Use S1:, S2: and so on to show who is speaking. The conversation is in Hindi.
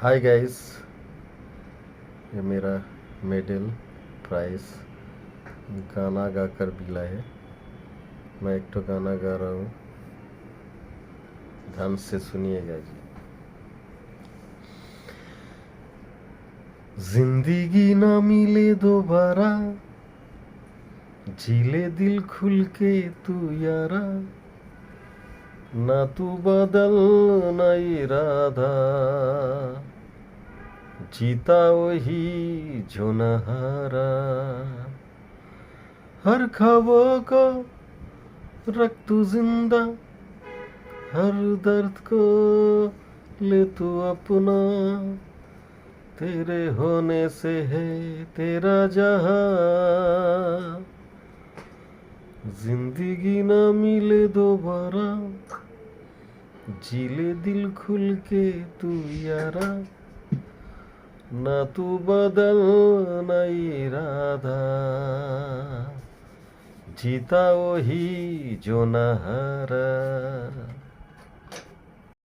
S1: हाय गाइस, ये मेरा मेडल प्राइस गाना गाकर मिला है। मैं एक तो गाना गा रहा हूँ, ध्यान से सुनिएगा जी। जिंदगी ना मिले दोबारा, जीले दिल खुल के तू यारा, ना तू बदल ना इरादा, जीता वही जो न हारा। हर ख्वाबों को रख तू जिंदा, हर दर्द को ले तू अपना, तेरे होने से है तेरा जहां। जिंदगी ना मिले दोबारा, जीले दिल खुल के तू यारा, ना तू बदल ना इरादा, जीता वही जो न हारा।